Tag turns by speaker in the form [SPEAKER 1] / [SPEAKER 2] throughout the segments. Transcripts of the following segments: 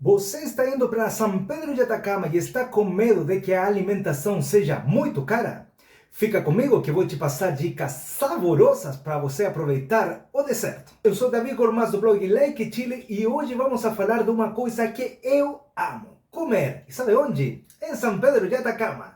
[SPEAKER 1] Você está indo para São Pedro de Atacama e está com medo de que a alimentação seja muito cara? Fica comigo que vou te passar dicas saborosas para você aproveitar o deserto. Eu sou Davi Gormaz do blog Like Chile e hoje vamos a falar de uma coisa que eu amo: comer. E sabe onde? Em São Pedro de Atacama.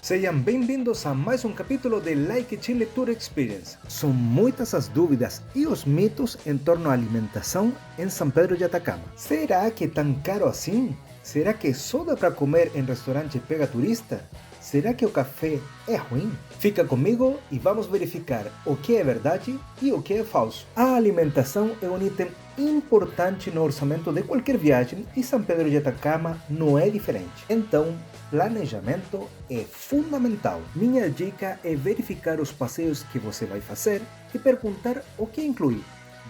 [SPEAKER 1] Sejam bem-vindos a mais um capítulo de Like Chile Tour Experience. São muitas as dúvidas e os mitos em torno à alimentação em São Pedro de Atacama. Será que é tão caro assim? Será que só dá para comer em restaurante pega turista? Será que o café é ruim? Fica comigo e vamos verificar o que é verdade e o que é falso. A alimentação é um item importante no orçamento de qualquer viagem e São Pedro de Atacama não é diferente. Então, planejamento é fundamental. Minha dica é verificar os passeios que você vai fazer e perguntar o que inclui.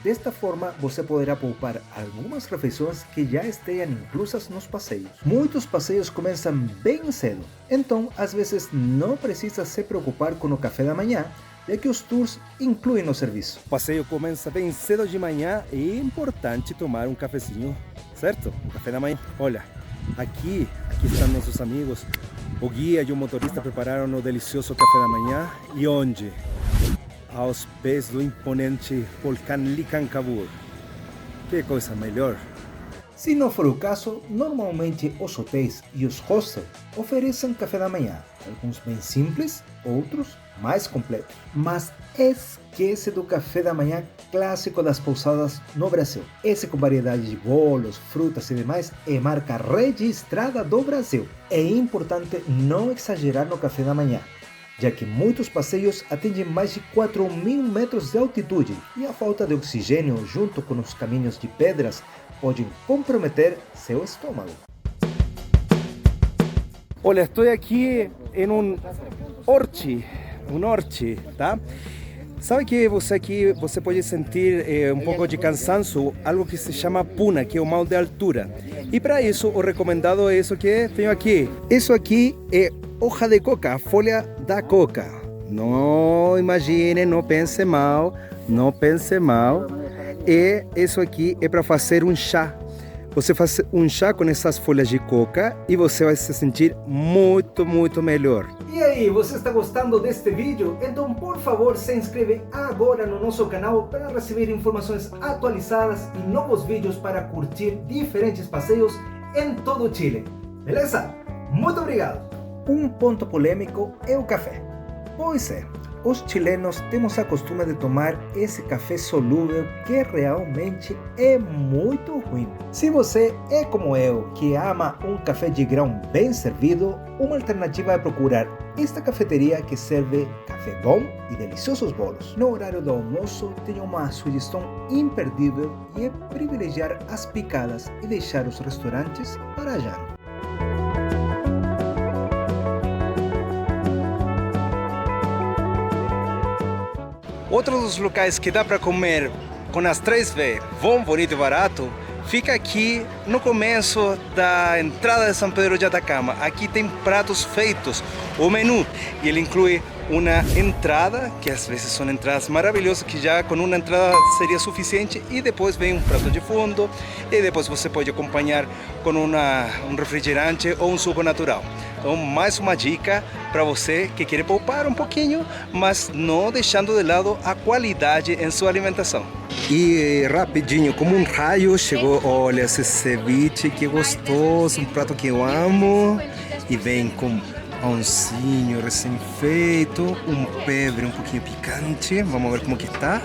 [SPEAKER 1] Desta forma, você poderá poupar algumas refeições que já estejam inclusas nos passeios. Muitos passeios começam bem cedo, então às vezes não precisa se preocupar com o café da manhã, já que os tours incluem o serviço.
[SPEAKER 2] O passeio começa bem cedo de manhã e é importante tomar um cafezinho, certo? Um café da manhã. Olha, aqui estão nossos amigos. O guia e o motorista prepararam o delicioso café da manhã. E onde? Aos pés do imponente vulcão Licancabur. Que coisa melhor!
[SPEAKER 1] Se não for o caso, normalmente os hotéis e os hostels oferecem café da manhã, alguns bem simples, outros mais completos. Mas esquece do café da manhã clássico das pousadas no Brasil. Esse com variedade de bolos, frutas e demais é marca registrada do Brasil. É importante não exagerar no café da manhã, já que muitos passeios atingem mais de 4.000 metros de altitude e a falta de oxigênio junto com os caminhos de pedras podem comprometer seu estômago.
[SPEAKER 2] Olha, estou aqui em um orte, tá? Sabe que você pode sentir um pouco de cansaço, algo que se chama puna, que é o mal de altura. E para isso, o recomendado é isso que tenho aqui. Isso aqui é hoja de coca, folha da coca. Não imagine, não pense mal, não pense mal. E isso aqui é para fazer um chá. Você faz um chá com essas folhas de coca e você vai se sentir muito, muito melhor.
[SPEAKER 1] E aí, você está gostando deste vídeo? Então, por favor, se inscreve agora no nosso canal para receber informações atualizadas e novos vídeos para curtir diferentes passeios em todo o Chile. Beleza? Muito obrigado! Um ponto polêmico é o café. Pois é, os chilenos temos a costume de tomar esse café solúvel que realmente é muito ruim. Se você é como eu, que ama um café de grão bem servido, uma alternativa é procurar esta cafeteria que serve café bom e deliciosos bolos. No horário do almoço, tenho uma sugestão imperdível e é privilegiar as picadas e deixar os restaurantes para a janta.
[SPEAKER 2] Outro dos locais que dá para comer com as 3V, bom, bonito e barato, fica aqui no começo da entrada de São Pedro de Atacama. Aqui tem pratos feitos, o menu, e ele inclui uma entrada, que às vezes são entradas maravilhosas, que já com uma entrada seria suficiente, e depois vem um prato de fundo, e depois você pode acompanhar com um refrigerante ou um suco natural. Então, mais uma dica para você que quer poupar um pouquinho, mas não deixando de lado a qualidade em sua alimentação. E rapidinho, como um raio, chegou, olha, esse ceviche que gostoso, um prato que eu amo, e vem com pãozinho recém-feito, um pebre um pouquinho picante. Vamos ver como que tá.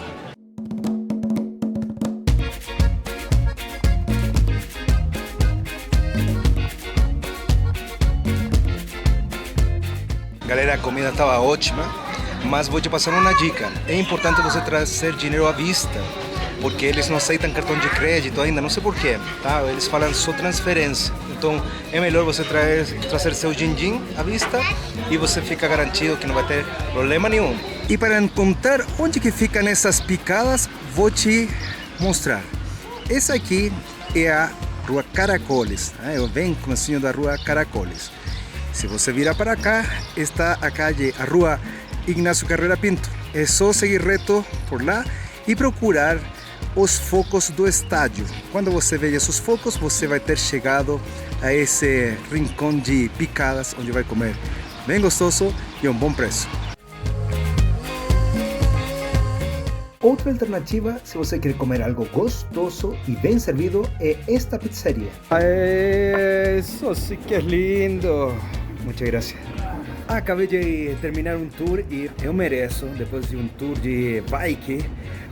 [SPEAKER 2] Galera, a comida estava ótima, mas vou te passar uma dica. É importante você trazer dinheiro à vista, porque eles não aceitam cartão de crédito ainda, não sei porquê, tá? Eles falam só transferência. Então é melhor você trazer seu din-din à vista e você fica garantido que não vai ter problema nenhum. E para encontrar onde que ficam essas picadas, vou te mostrar. Essa aqui é a Rua Caracoles, tá? Eu venho comecinho da Rua Caracoles. Se você virar para cá, está a calle, a Rua Ignacio Carrera Pinto. é só seguir reto por lá e procurar os focos do estádio. Quando você vê esses focos, você vai ter chegado a esse rincão de picadas, onde vai comer bem gostoso e a um bom preço.
[SPEAKER 1] Outra alternativa, se você quer comer algo gostoso e bem servido, é esta pizzaria.
[SPEAKER 2] Isso sí que é lindo. Muchas gracias. Acabei de terminar um tour e eu mereço, depois de um tour de bike,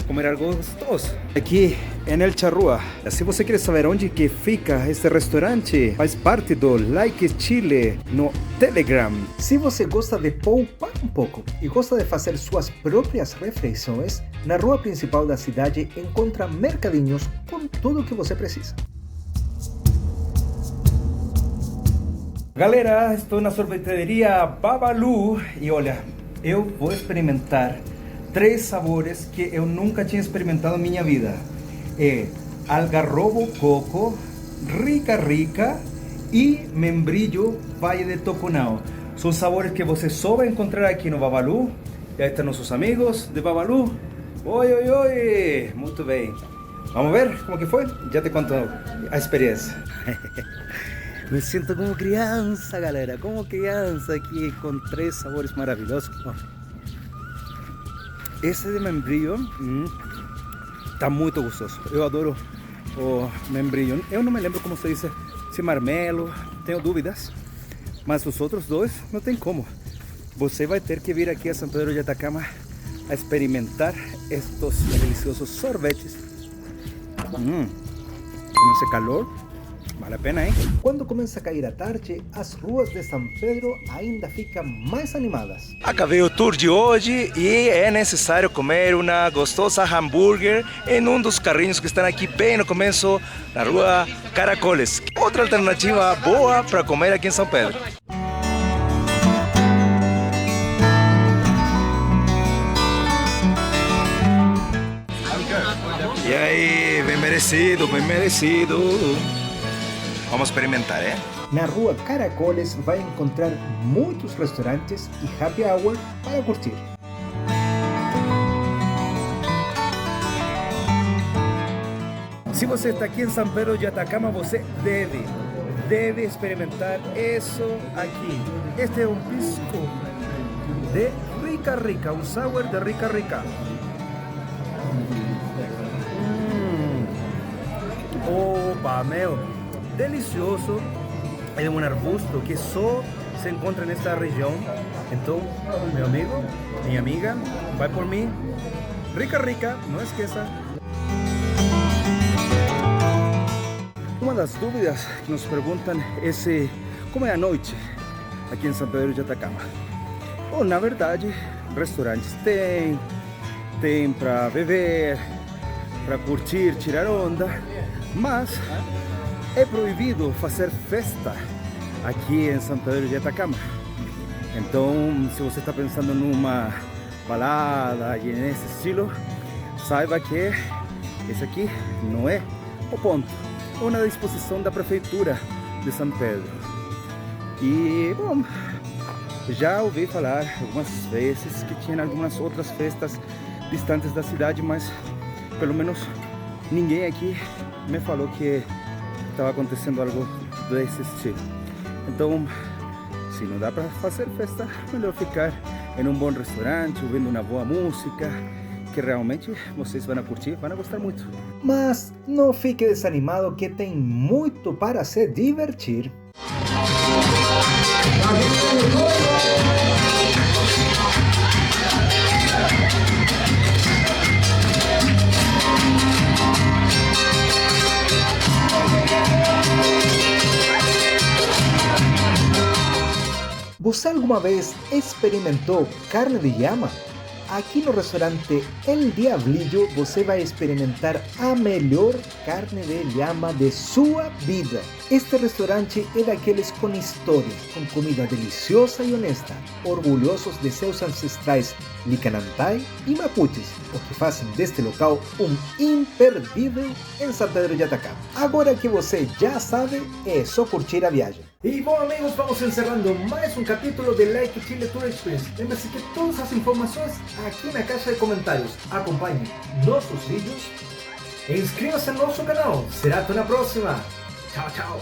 [SPEAKER 2] comer algo gostoso. Aqui em El Charrúa. Se você quer saber onde que fica este restaurante, faz parte do Like Chile no Telegram.
[SPEAKER 1] Se você gosta de poupar um pouco e gosta de fazer suas próprias refeições, na rua principal da cidade encontra mercadinhos com tudo o que você precisa.
[SPEAKER 2] Galera, estou na sorveteria Babalu e olha, eu vou experimentar 3 sabores que eu nunca tinha experimentado na minha vida. É algarrobo coco, rica rica e membrilho Valle de Toconao. São sabores que você só vai encontrar aqui no Babalu. E aí estão nossos amigos de Babalu. Oi, oi, oi! Muito bem. Vamos ver como que foi? Já te conto a experiência. Me sinto como criança, galera, como criança aqui com 3 sabores maravilhosos. Esse de membrilho tá muito gostoso. Eu adoro o membrilho. Eu não me lembro como se diz, se marmelo, tenho dúvidas. Mas os outros dois não tem como. Você vai ter que vir aqui a São Pedro de Atacama a experimentar estes deliciosos sorvetes. Com esse calor. Vale a pena, hein?
[SPEAKER 1] Quando começa a cair a tarde, as ruas de São Pedro ainda ficam mais animadas.
[SPEAKER 2] Acabei o tour de hoje e é necessário comer uma gostosa hambúrguer em um dos carrinhos que estão aqui bem no começo da rua Caracoles. Outra alternativa boa para comer aqui em São Pedro. E aí, bem merecido, bem merecido. Vamos experimentar, hein?
[SPEAKER 1] Na rua Caracoles vai encontrar muitos restaurantes e happy hour para curtir.
[SPEAKER 2] Se você está aqui em São Pedro de Atacama, você deve experimentar isso aqui. Este é um pisco de rica rica, um sour de rica rica. Opa, meu! Delicioso, é um arbusto que só se encontra nesta região. Então, meu amigo, minha amiga, vai por mim. Rica, rica, não esqueça. Uma das dúvidas que nos perguntam é se como é a noite aqui em São Pedro de Atacama. Bom, na verdade, restaurantes tem para beber, para curtir, tirar onda, mas é proibido fazer festa aqui em São Pedro de Atacama. Então, se você está pensando numa balada e nesse estilo, saiba que esse aqui não é o ponto. É uma disposição da Prefeitura de São Pedro. E, bom, já ouvi falar algumas vezes que tinha algumas outras festas distantes da cidade, mas pelo menos ninguém aqui me falou que estava acontecendo algo desse estilo. Então, se não dá para fazer festa, melhor ficar em um bom restaurante, ouvindo uma boa música, que realmente vocês vão curtir, vão gostar muito.
[SPEAKER 1] Mas não fique desanimado que tem muito para se divertir. Você alguma vez experimentou carne de llama? Aqui no restaurante El Diablillo você vai experimentar a melhor carne de llama de sua vida. Este restaurante é daqueles com história, com comida deliciosa e honesta, orgulhosos de seus ancestrais Licanantay e Mapuches, o que fazem deste local imperdível em São Pedro de Atacama. Agora que você já sabe, é só curtir a viagem. E bom, amigos, vamos encerrando mais um capítulo de Like Chile Tour Experience. Lembre-se que todas as informações aqui na caixa de comentários. Acompanhe nossos vídeos e inscreva-se no nosso canal. Será até na próxima. Tchau, tchau.